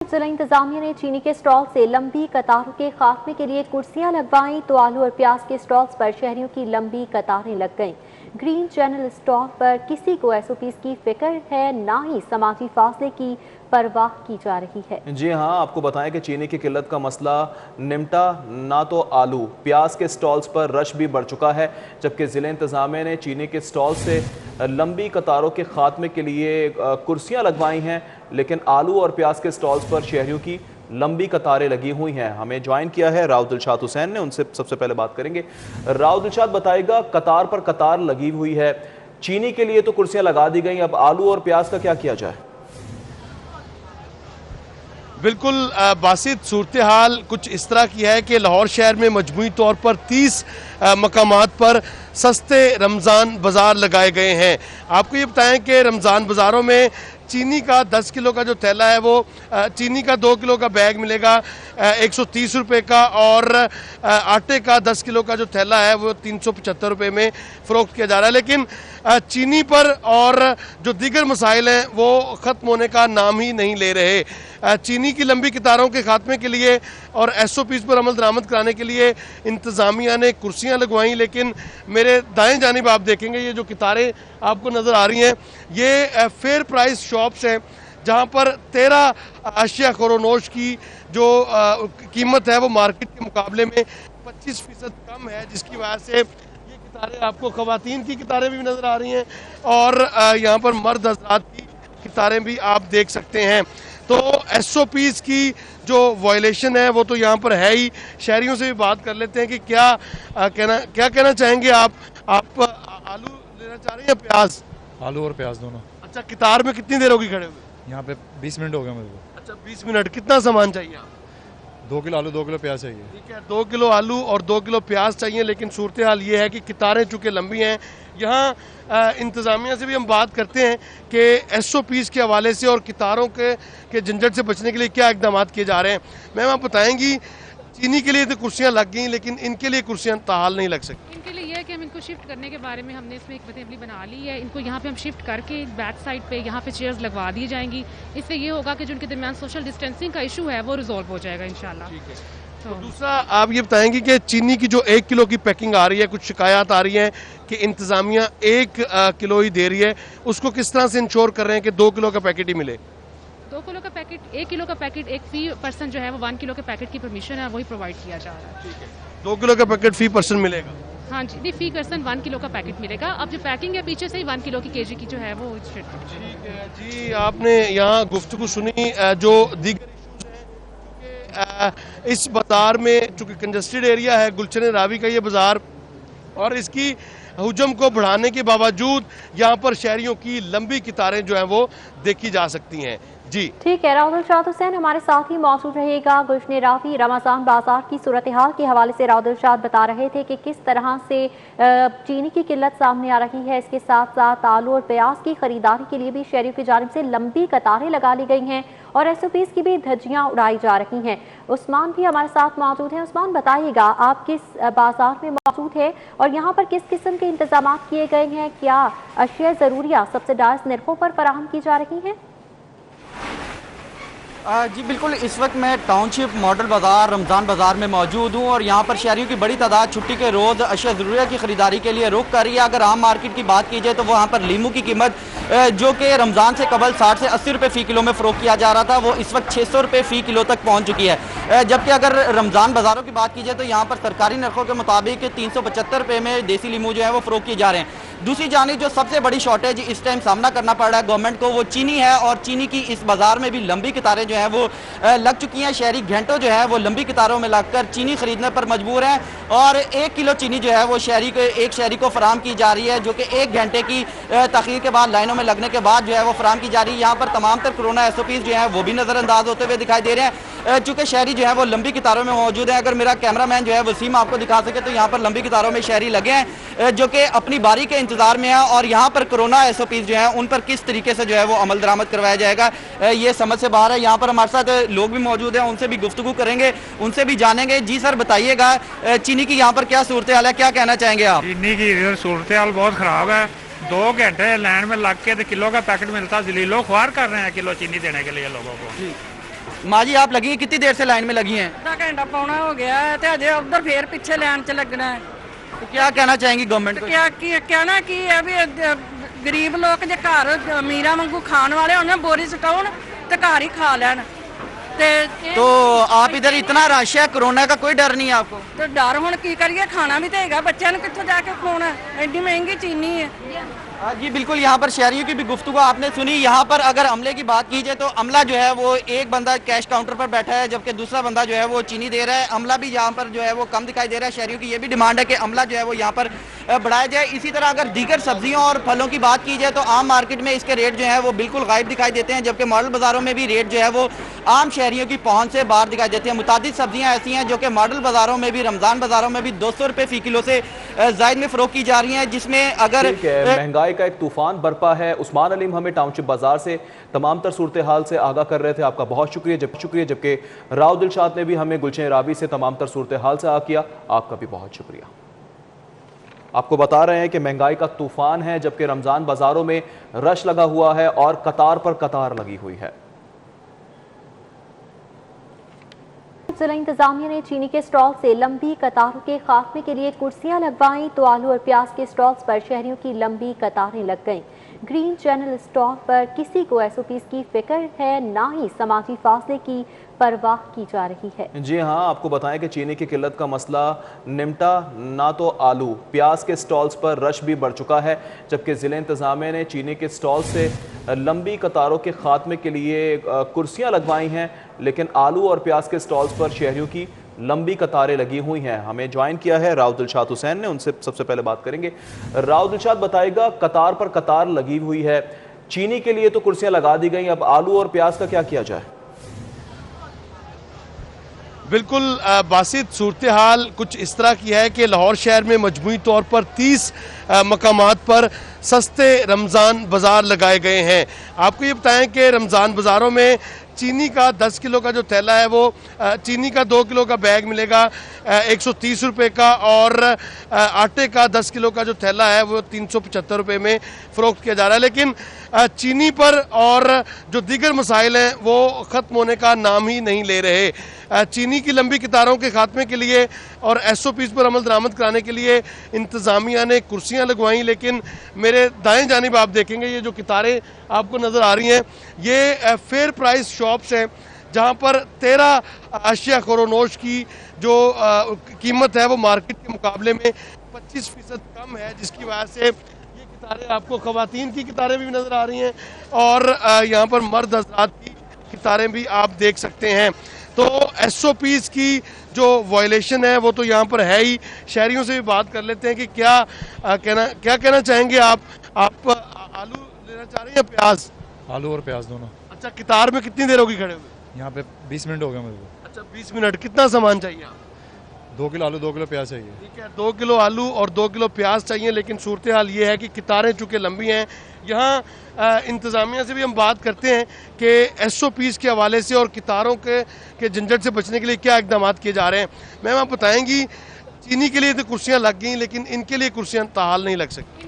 जिला इंतजामिया ने चीनी के स्टॉल से लंबी कतारों के खात्मे के लिए कुर्सियां लगवाई तो आलू और प्याज के स्टॉल्स पर शहरियों की लंबी कतारें लग गईं। ग्रीन चैनल स्टॉल पर किसी को एसओपीज की फिक्र है, ना ही समाजी फासले की परवाह की जा रही है। जी हां, आपको बताएं कि चीनी की किल्लत का मसला निमटा ना तो आलू प्याज के स्टॉल्स पर रश भी बढ़ चुका है, जबकि जिला इंतजामिया ने चीनी के स्टॉल से लंबी कतारों के खात्मे के लिए कुर्सियां लगवाई हैं, लेकिन आलू और प्याज के स्टॉल्स पर शहरियों की लंबी कतारें लगी हुई हैं। हमें ज्वाइन किया है राव दिलशाद हुसैन ने, उनसे सबसे पहले बात करेंगे। राव दिलशाद, बताएगा कतार पर कतार लगी हुई है, चीनी के लिए तो कुर्सियां लगा दी गई, अब आलू और प्याज का क्या किया जाए? बिल्कुल बासित, सूरत हाल कुछ इस तरह की है कि लाहौर शहर में मजमूई तौर पर 30 मकामात पर सस्ते रमज़ान बाज़ार लगाए गए हैं। आपको ये बताएं कि रमज़ान बाज़ारों में चीनी का 10 किलो का जो थैला है वो चीनी का 2 किलो का बैग मिलेगा 130 रुपये का, और आटे का 10 किलो का जो थैला है वो 375 रुपये में फ़रोख्त किया जा रहा है। लेकिन चीनी पर और जो दीगर मसाइल हैं वो ख़त्म होने का नाम ही नहीं ले रहे। चीनी की लंबी कतारों के खात्मे के लिए और एसओपीज़ पर अमल दरामद कराने के लिए इंतज़ामिया ने कुर्सियाँ लगवाई, लेकिन मेरे दाएं जानिब आप देखेंगे ये जो कतारें आपको नज़र आ रही हैं ये फेयर प्राइस शॉप्स हैं, जहाँ पर 13 अशिया खोरोनोश की जो कीमत है वो मार्केट के मुकाबले में 25% कम है, जिसकी वजह से ये कतारें आपको ख़वातीन की कतारें भी नज़र आ रही हैं और यहाँ पर मर्द हज़रात की कतारें भी आप देख सकते हैं। तो एसओपीज़ की जो वायलेशन है वो तो यहाँ पर है ही। शहरियों से भी बात कर लेते हैं कि क्या कहना चाहेंगे आप आलू लेना चाह रहे हैं या प्याज? आलू और प्याज दोनों। अच्छा, कतार में कितनी देर होगी खड़े हुए? यहाँ पे 20 मिनट हो गए मेरे को। अच्छा, 20 मिनट। कितना सामान चाहिए आप? 2 किलो आलू 2 किलो प्याज चाहिए। ठीक है, 2 किलो आलू और 2 किलो प्याज चाहिए, लेकिन सूरत हाल ये है कि कतारें चूँकि लंबी हैं। यहाँ इंतज़ामिया से भी हम बात करते हैं कि एसओपीज़ के हवाले से और कतारों के झंझट से बचने के लिए क्या इकदाम किए जा रहे हैं। मैम, आप बताएंगी चीनी के लिए तो कुर्सियाँ लग गई, लेकिन इनके लिए कुर्सियाँ ताहाल नहीं लग सकती। इनके लिए यह है कि हम इनको शिफ्ट करने के बारे में हमने इसमें एक असेंबली बना ली है। इनको यहाँ पे हम शिफ्ट करके बैक साइड पे यहाँ पे चेयर्स लगवा दी जाएंगी। इससे ये होगा कि जो उनके दरमियान सोशल डिस्टेंसिंग का इशू है वो रिजॉल्व हो जाएगा इंशाल्लाह। तो दूसरा आप ये बताएंगे कि चीनी की जो 1 किलो की पैकिंग आ रही है, कुछ शिकायत आ रही है कि इंतज़ामिया 1 किलो ही दे रही है, उसको किस तरह से इंश्योर कर रहे हैं कि 2 किलो का पैकेट ही मिले? 2 किलो का पैकेट, 1 किलो का पैकेट, एक फी पर्सन जो है वो 1 किलो के पैकेट की परमिशन है वही प्रोवाइड किया जा रहा है। ठीक है, 2 किलो का पैकेट फी पर्सन मिलेगा? हाँ जी, फी पर्सन 1 किलो का पैकेट मिलेगा। अब जो पैकिंग है पीछे से ही 1 किलो की केजी की जो है वो। ठीक है जी, आपने यहाँ गुफ्तगू सुनी जो दीगर इस बाज़ार में, चूँकि कंजस्टेड एरिया है गुलशन रावी का ये बाज़ार, और इसकी हुजम को बढ़ाने के बावजूद यहाँ पर शहरियों की लंबी कतारें जो हैं वो देखी जा सकती हैं। जी ठीक है, राव दिलशाद हुसैन हमारे साथ ही मौजूद रहेगा। गुलशन रावी रमज़ान बाजार की सूरत हाल के हवाले से राव दिलशाद बता रहे थे कि किस तरह से चीनी की किल्लत सामने आ रही है। इसके साथ साथ आलू और प्याज की खरीदारी के लिए भी शहरियों की जानिब से लंबी कतारें लगा ली गई हैं और एसओपीज़ की भी धज्जियां उड़ाई जा रही हैं। उस्मान भी हमारे साथ मौजूद हैं। उस्मान, बताइएगा आप किस बाजार में मौजूद है और यहाँ पर किस किस्म के इंतजाम किए गए हैं? क्या अशिया ज़रूरिया सब्सिडाइज निर्खों पर फराहम की जा रही हैं? जी बिल्कुल, इस वक्त मैं टाउनशिप मॉडल बाज़ार रमज़ान बाज़ार में मौजूद हूँ और यहाँ पर शहरियों की बड़ी तादाद छुट्टी के रोज़ अशिया ज़रूरिया की ख़रीदारी के लिए रुख कर रही है। अगर आम मार्केट की बात की जाए तो वहाँ पर लीमू की कीमत जो कि रमज़ान से कबल 60 से 80 रुपये फ़ी किलो में फ़रोख्त किया जा रहा था, वो इस वक्त 600 रुपये फ़ी किलो तक पहुँच चुकी है। जबकि अगर रमज़ान बाज़ारों की बात की जाए तो यहाँ पर सरकारी नरखों के मुताबिक 375 रुपये में देसी लीमू जो है वो फ़रोख्त किए जा रहे हैं। दूसरी जानिब जो सबसे बड़ी शॉर्टेज इस टाइम सामना करना पड़ रहा है गवर्नमेंट को, वो चीनी है, और चीनी की इस बाज़ार में भी लंबी कतारें जो हैं वो लग चुकी हैं। शहरी घंटों जो है वो लंबी कतारों में लगकर चीनी खरीदने पर मजबूर हैं और 1 किलो चीनी जो है वो एक शहरी को फराम की जा रही है, जो कि 1 घंटे की तखीर के बाद लाइनों में लगने के बाद जो है वो फराम की जा रही है। यहाँ पर तमाम तर कोरोना एसओपीज़ जो है वो भी नज़रअंदाज होते हुए दिखाई दे रहे हैं, चूँकि शहरी जो है वो लंबी कतारों में मौजूद है। अगर मेरा कैमरामैन जो है वसीम आपको दिखा सके तो यहाँ पर लंबी कतारों में शहरी लगे हैं जो कि अपनी बारी के इंतजार में है, और यहाँ पर कोरोना एसओपीज़ जो है उन पर किस तरीके से जो है वो अमल दरामद करवाया जाएगा ये समझ से बाहर है। यहाँ पर हमारे साथ लोग भी मौजूद हैं, उनसे भी गुफ्तगू करेंगे, उनसे भी जानेंगे। जी सर, बताइएगा चीनी की यहाँ पर क्या सूरत हाल है, क्या कहना चाहेंगे आप? चीनी की सूरत हाल बहुत ख़राब है। 2 घंटे लाइन में लग के किलो का पैकेट मिलता, जलीलो ख्वार कर रहे हैं किलो चीनी देने के लिए लोगों को। माँ जी आप लगी हैं, कितनी देर से लाइन में लगी हैं? आधा घंटा पौना हो गया है तो अजय उधर फिर पीछे लाइन च लगना है। तो क्या कहना चाहेंगी गवर्नमेंट को? कहना की है भी गरीब लोग जो घर अमीरा वांगू खाने वाले उन्हें बोरी सटाउन तो घर ही खा लैन। तो आप इधर इतना रश है, कोरोना का कोई डर नहीं है आपको? तो डर हुण की करिए, खाना भी तो है, बच्चों ने कितों जाके खाना, एडी महंगी चीनी है। जी बिल्कुल, यहाँ पर शहरियों की भी गुफ्तगू आपने सुनी। यहाँ पर अगर अमले की बात की जाए तो अमला जो है वो एक बंदा कैश काउंटर पर बैठा है जबकि दूसरा बंदा जो है वो चीनी दे रहा है। अमला भी यहाँ पर जो है वो कम दिखाई दे रहा है। शहरियों की ये भी डिमांड है कि अमला जो है वो यहाँ पर बढ़ाया जाए। इसी तरह अगर दीगर सब्जियों और फलों की बात की जाए तो आम मार्केट में इसके रेट जो है वो बिल्कुल गायब दिखाई देते हैं, जबकि मॉडल बाज़ारों में भी रेट जो है वो आम शहरियों की पहुँच से बाहर दिखाई देते हैं। मुतादिद सब्जियाँ ऐसी हैं जो कि मॉडल बाज़ारों में भी, रमज़ान बाज़ारों में भी 200 रुपये फ़ी किलो से ज़ायद में फ़रोख्त की जा रही हैं, जिसमें अगर महंगाई का एक तूफान बरपा है। उस्मान अलीम हमें टाउनशिप बाजार से तमाम तर सूरत हाल से आगाह कर रहे थे, आपका बहुत शुक्रिया। जबकि राव दिलशाद ने भी हमें गुलशन रावी से तमाम तर सूरत हाल से आगाह किया, आपका भी बहुत शुक्रिया। आपको बता रहे हैं कि महंगाई का तूफान है, जबकि रमजान बाजारों में रश लगा हुआ है और कतार पर कतार लगी हुई है। जिला इंतजामिया ने चीनी के स्टॉल से लंबी कतारों के खात्मे के लिए कुर्सियां लगवाई तो आलू और प्याज के स्टॉल्स पर शहरियों की लंबी कतारें लग गईं। ग्रीन चैनल स्टॉल पर किसी को एसओपीज की फिक्र है, ना ही समाजी फासले की परवाह की जा रही है। जी हाँ, आपको बताएं कि चीनी की किल्लत का मसला निमटा ना तो आलू प्याज के स्टॉल्स पर रश भी बढ़ चुका है, जबकि ज़िला इंतजामिया ने चीनी के स्टॉल से लंबी कतारों के खात्मे के लिए कुर्सियां लगवाई हैं, लेकिन आलू और प्याज के स्टॉल्स पर शहरियों की लंबी कतारें लगी हुई हैं। हमें ज्वाइन किया है राव दिलशाद हुसैन ने, उनसे सबसे पहले बात करेंगे। राव दिलशाद बताएगा, कतार पर कतार लगी हुई है, चीनी के लिए तो कुर्सियां लगा दी गई, अब आलू और प्याज का क्या किया जाए? बिल्कुल बासित सूरत हाल कुछ इस तरह की है कि लाहौर शहर में मजमूई तौर पर 30 मकामात पर सस्ते रमज़ान बाज़ार लगाए गए हैं। आपको ये बताएं कि रमज़ान बाज़ारों में चीनी का 10 किलो का जो थैला है वो चीनी का 2 किलो का बैग मिलेगा 130 रुपये का, और आटे का 10 किलो का जो थैला है वो 375 रुपये में फ़रोख्त किया जा रहा है। लेकिन चीनी पर और जो दीगर मसाइल हैं वो ख़त्म होने का नाम ही नहीं ले रहे। चीनी की लंबी कतारों के खात्मे के लिए और एसओपीज़ पर अमल दरामद कराने के लिए इंतज़ामिया ने कुर्सियाँ लगवाई, लेकिन मेरे दाएं जानिब आप देखेंगे ये जो कतारें आपको नज़र आ रही हैं ये फेयर प्राइस शॉप्स हैं, जहाँ पर 13 अशिया खोरोनोश की जो कीमत है वो मार्केट के मुकाबले में 25% कम है, जिसकी वजह से ये कतारें आपको ख़वातीन की कतारें भी नज़र आ रही हैं और यहाँ पर मर्द हज़रात की कतारें भी आप देख सकते हैं। तो एसओपीज़ की जो वायलेशन है वो तो यहाँ पर है ही। शहरियों से भी बात कर लेते हैं कि क्या कहना चाहेंगे आप आलू लेना चाह रहे हैं या प्याज? आलू और प्याज दोनों। अच्छा, कतार में कितनी देर होगी खड़े हुए? यहाँ पे 20 मिनट हो गए मेरे को। अच्छा, 20 मिनट। कितना सामान चाहिए आप? 2 किलो आलू 2 किलो प्याज चाहिए। ठीक है, 2 किलो आलू और 2 किलो प्याज चाहिए, लेकिन सूरत हाल ये है कि कतारें चूँकि लंबी हैं। यहाँ इंतज़ामिया से भी हम बात करते हैं कि एसओपीज़ के हवाले से और कतारों के झंझट से बचने के लिए क्या इकदाम किए जा रहे हैं। मैम आप बताएंगी, चीनी के लिए तो कुर्सियाँ लग गई, लेकिन इनके लिए कुर्सियाँ ताहाल नहीं लग सकती।